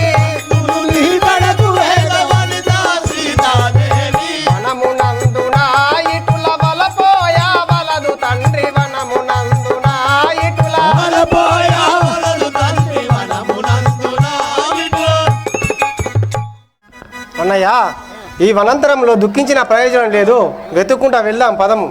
వనమునందున ఇటుల బలపోయా వలదు తండ్రి వనమునందున ఇటుల అన్నయ్య ఈ వనంతరంలో దుఃఖించిన ప్రయోజనం లేదు, వెతుక్కుంటా వెళ్దాం పదము.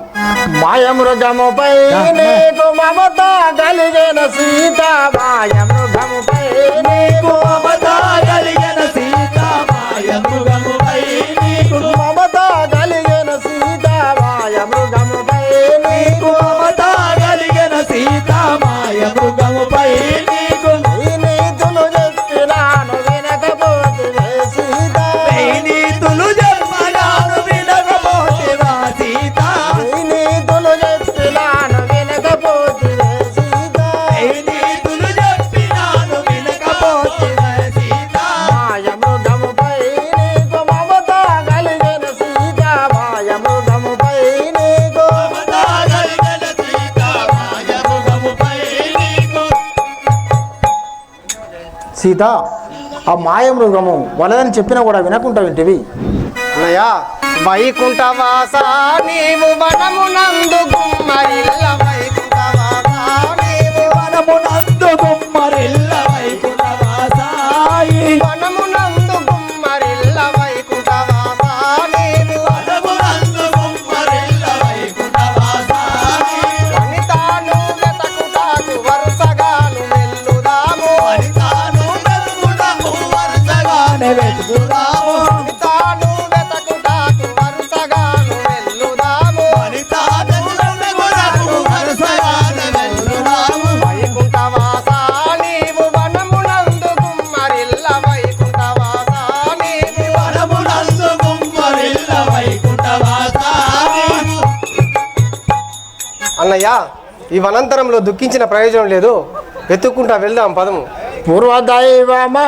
మాయమృగముపై నీకు మమత కలిగిన సీత మాయమృగముపై నీకు మమత కలిగిన సీత మాయమృగముపై నీకు మమత కలిగిన సీత మాయమృగముపై నీకు మమత కలిగిన సీత మాయమృగముపై నీకు ఈ నీతులు చెప్పినాను వినకపోతివే సీత ఈ నీతులు చెప్పినాను వినకపోతివా సీత ఈ నీతులు చెప్పినాను వినకపోతివే సీత ఈ నీతులు చెప్పినాను వినకపోతివే సీత మాయమృగముపై నీకు మమత కలిగిన సీత మాయమృగముపై నీకు మమత కలిగిన సీత మాయమృగముపై నీకు సీత ఆ మాయమృగము వలదని చెప్పినా కూడా వినకుండా వింటివి అన్నయ్య వైకుంఠవాస నీవు వనమునందు గుమ్మరిల్ల వైకుంఠవాస నీవు వనమునందు గుమ్మరిల్ల వైకుంఠవాసాయి వనమునందు గుమ్మరిల్ల వైకుంఠవాస నీవు వనమునందు గుమ్మరిల్ల వైకుంఠవాసాయి వనితాను వెతకుటాకు వరుసగాను వెళ్ళుదాము వనితాను వెతుకుటకు వరుసగానే వెతుకుదాము వనితాను వెతకుటాకు వరుసగాను వెళ్ళుదాము వనితాను వెతుకుటకు వరుసగానే వెతుకుదాము వైకుంఠవాస నీవు వనమునందు గుమ్మరిల్ల వైకుంఠవాస నీవు వనమునందు గుమ్మరిల్ల వైకుంఠవాసాయి అన్నయ్య ఈ వనంతరంలో దుఃఖించిన ప్రయోజనం లేదు వెతుక్కుంటా వెళ్దాం పదము పూర్వదైవమా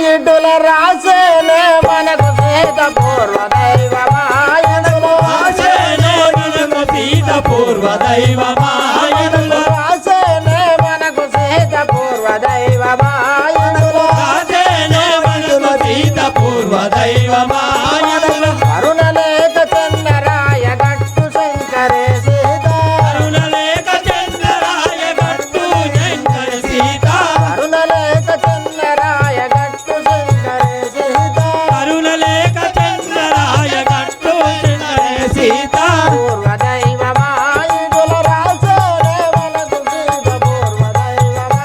ఇటుల రాసేనే మనకు సీత పూర్వదైవమా ఇటుల ఆశేనే మనకు సీత పూర్వదైవమాయనులు రాసేనే మనకు సీత పూర్వదైవమా ఇటుల ఆశేనే మనకు సీత పూర్వదైవమాయనులు కరుణలేక చందరాయ గట్టు శంకరే సీత కరుణలేక చంద్రాయ గట్టు శంకర సీత కరుణలేక చందరాయ గట్టు శంకరే సీత కరుణలేక చంద్రాయ గట్టు శంకర సీత పూర్వదైవమా ఇటుల రాసేనే మనకు సీత పూర్వదైవమా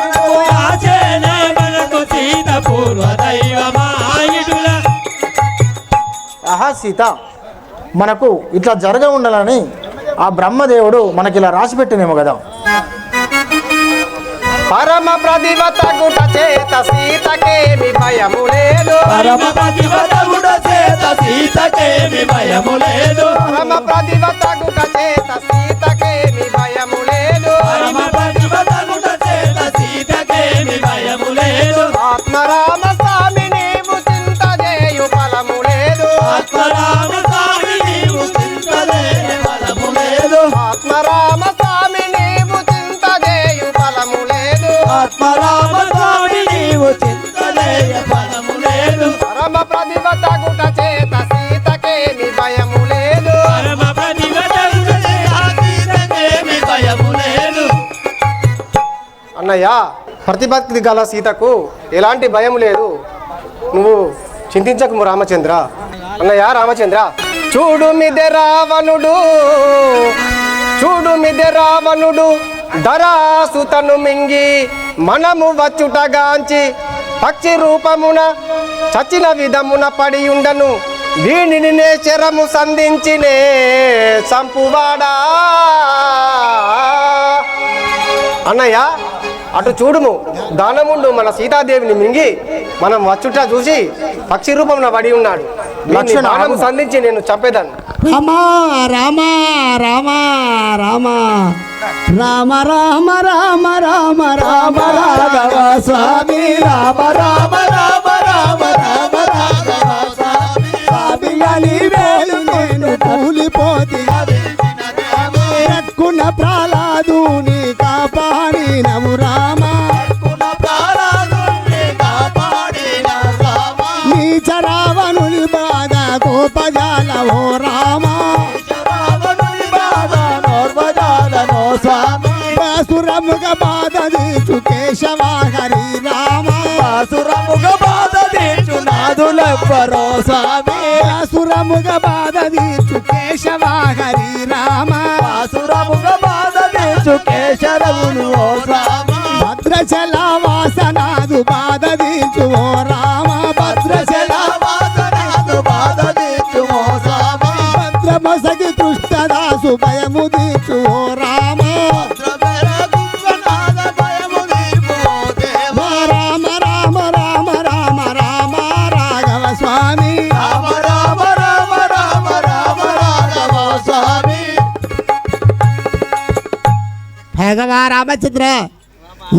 ఇటుల ఆశేనే మనకు సీత పూర్వదైవమాయనుల ఆహా సీత మనకు ఇట్లా జరగ ఉండాలని ఆ బ్రహ్మదేవుడు మనకి ఇలా రాసి పెట్టినేమో కదా. పరమ ప్రతిభత గుట చేత సీతకేమి భయము లేదు పరమ ప్రతిభటముడ చేత సీతకేమి భయము లేదు పరమ ప్రతిభత గుట చేత సీతకేమి భయము లేదు పరమ ప్రతిభటముడ చేత సీతకేమి భయము లేదు ఆత్మరామ స్వామి నీవు చింత చేయు ఫలము లేదు ఆత్మరామ స్వామి నీవు చింతలేని ఫలము లేదు ఆత్మరామ స్వామి నీవు చింత చేయు ఫలము లేదు ఆత్మరామ స్వామి నీవు చింతలేని ఫలము లేదు పరమ ప్రతిభత గుట చేత సీతకేమి భయము లేదు పరమ ప్రతిభటముడ చేత సీతకేమి భయము లేదు అన్నయ్య ప్రతిభక్తి గల సీతకు ఎలాంటి భయం లేదు నువ్వు చింతించకు రామచంద్ర. అన్నయ్య రామచంద్ర చూడు మిదె రావణుడు ధరాసుతను మింగి మనము వచ్చుటగాంచి పక్షి రూపమున చచ్చిన విధమున పడి ఉండను వీణిని నే శరము సంధించినే సంపువాడా. అన్నయ్య అటు చూడుము దానముండు మన సీతాదేవిని మింగి మనం వచ్చుట చూసి పక్షి రూపంలో పడి ఉన్నాడు. లక్ష్మణ, బాణము సంధించి నేను చంపేదాను. రామ రామ రామ రామ రామ రామ రామ రామ రామ రాఘవ స్వామి రామ రామ రామ రామ రామ రాఘవ స్వామి స్వామి అని వేలు నేను కూలిపోతి ఎక్కున ప్రహ్లాదుని కాపాడినవు రామ నీచ రావణుని బాధ కోపజాలవో రామ బాసురముగ బాధ దీచు కేశవ హరి రామ సురముగ బాధ తీర్చు నాదులెవ్వరో స్వామి బాసురముగ బాధ దీచు కేశవ హరి రామ సురముగ బాధ తీర్చు కేశరవును ఓ స్వామి భద్రచల వాసనాదు బాధ దీచు ఓ రామ భద్రశల వాసనాదు బాధ తీర్చు ఓ స్వామి భద్రమసగి కృష్ణదాసు భయము దీచు ఓ రామ భద్రశల గుంగనాథ భయము నీవు ఓ దేవ రామ రామ రామ రామ రామ రాఘవ స్వామి రామ రామ రామ రామ రామ రాఘవ స్వామి భగవా రామచంద్ర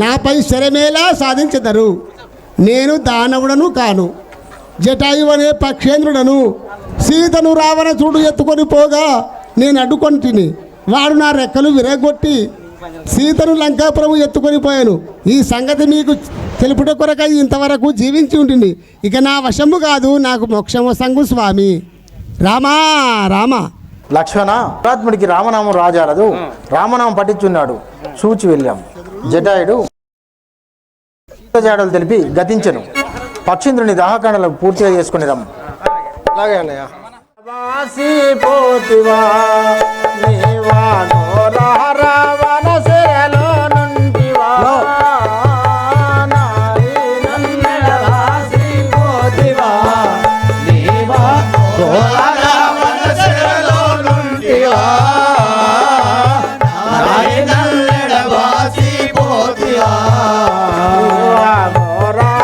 నాపై శరమేలా సాధించెదరు. నేను దానవుడను కాను, జటాయు అనే పక్షేంద్రుడను. సీతను రావణుడు ఎత్తుకొని పోగా నేను అడ్డుకొంటిని. వాడు నా రెక్కలు విరగొట్టి సీతను లంకాపురము ఎత్తుకొని పోయాను. ఈ సంగతి మీకు తెలుపుట కొరకై ఇంతవరకు జీవించి ఉంటుంది. ఇక నా వశము కాదు, నాకు మోక్షము సంగు స్వామి. రామా రామ లక్ష్మణ పురాత్ముడికి రామనామం రాజాలదు. రామనామం పట్టించున్నాడు. చూచి వెళ్ళాం. జటాయుడు జాడలు తెలిపి గతించెను. పక్షీంద్రుని దాహకాండలు పూర్తిగా చేసుకుని రమ్ము. అలాగే అన్నయ్య. వాసిపోతివా నీవా రావణ శిరలో నుండివా నారీ నన్నెడ వాసిపోతివా నీవా రావణ శిరలో నుండివా నారీ నన్నెడ వాసిపోతివా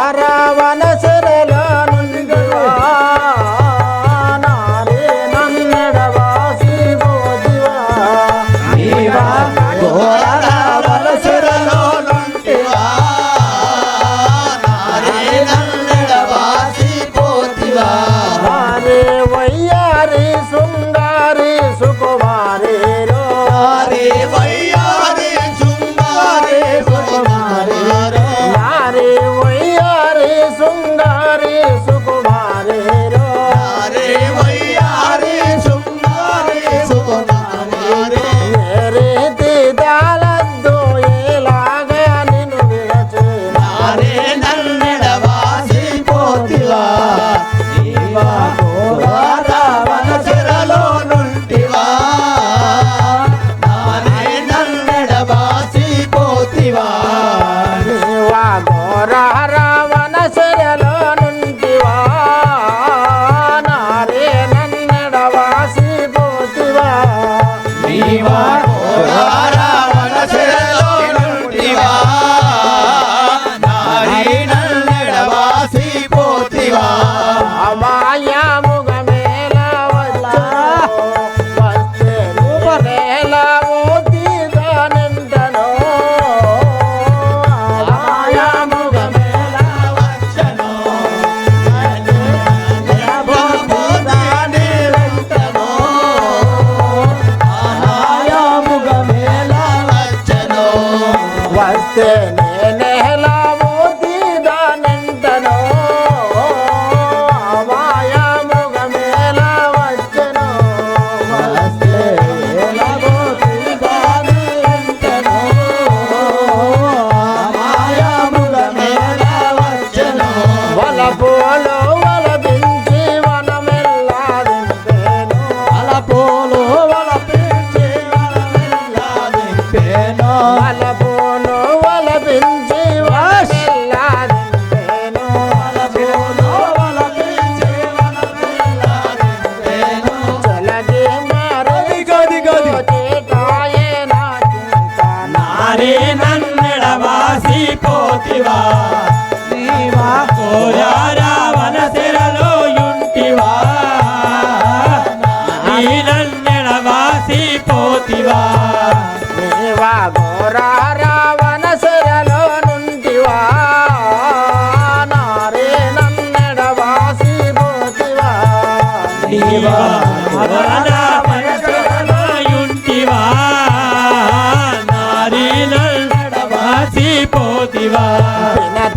రావణ శిరలో నుండివా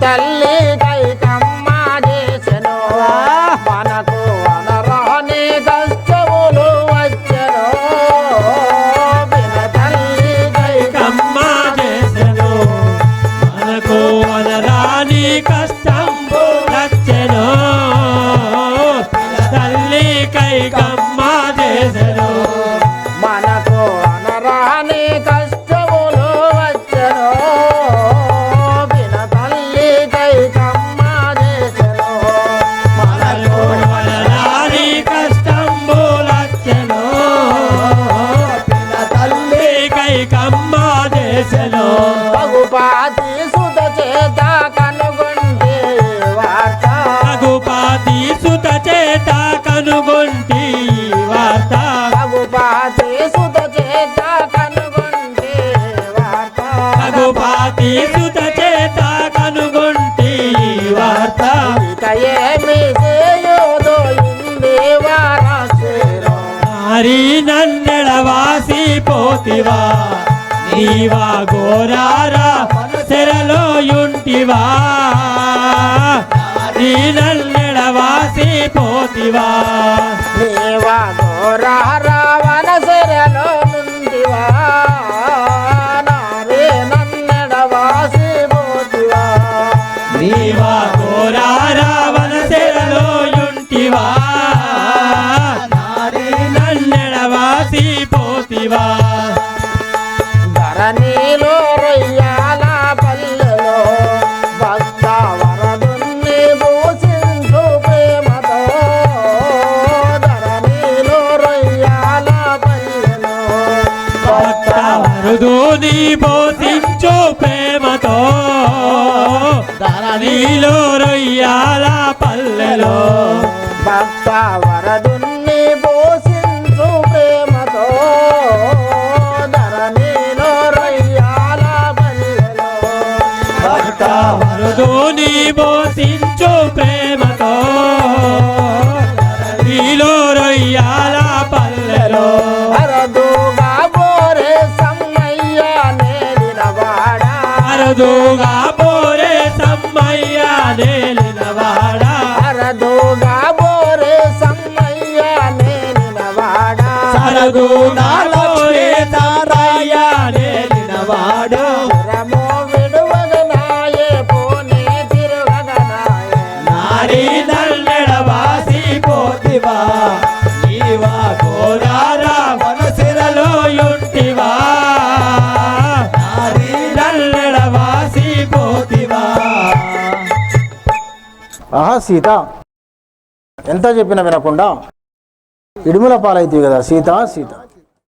తల్లి కైకమ్మ చేసెను మనకు అనరాని కష్టములు వచ్చెను. తల్లి కైకమ్మ చేసెను మనకు అనరాని కష్టము వచ్చెను. తల్లి కైకమ్మ చేసెను మనకు అనరాని కష్టములు వచ్చెను. రఘుపాతి సుత చేత కనుగొంటి వార్త రఘుపాతి సుత చేత కనుగొంటి వార్త రఘుపాతి సుత చేత కనుగొంటి వార్త రఘుపాతి సుత చేత కనుగొంటి వార్త ఇక ఏమి చేయుదో ఇంది వారాక్షేరో హరి నన్నెడవాసి పోతివా నీవా ఘోరారా శరలో యుంటివా నీ నల్లెడవాసి పోతివా నీవా నీవా కోరారా వనసెలలో యుంటివా నన్నెడవాసి పోతివా ధరణిలో రొయ్యాల పల్లెలో భక్త వరదుణ్ణి భూషించు ప్రేమతో ధరణిలో రొయ్యాల పల్లెలో భక్త వరదుని పోషించు ప్రేమతో ధరణిలో రొయ్యాల పల్లెలో భక్త వరదుణ్ణి భూషించు ప్రేమతో ధరణిలో రొయ్యాల పల్లెలో భక్త వరదుని పోషించు ప్రేమతో ధరణిలో రొయ్యాల పల్లెలో అరదుగా బోరే సమ్మయ్య నేలినవాడా అరదుగా పోరే సమ్మయ్య నేలినవాడా అరదుగా బోరే సమ్మయ్య నేలినవాడా అరదుగా పోరే సమ్మయ్య నేలినవాడా రమో విడువగనాయే పోనీ తిరుగగనాయే నారీ నల్లెడవాసి పోతివా నీవా కోరారా వనసిరలో యుంటివా నారీ నల్లెడవాసి పోతివా ఆహా సీత ఎంత చెప్పినా వినకుండా ఇడుముల పాలైతివి కదా సీత సీత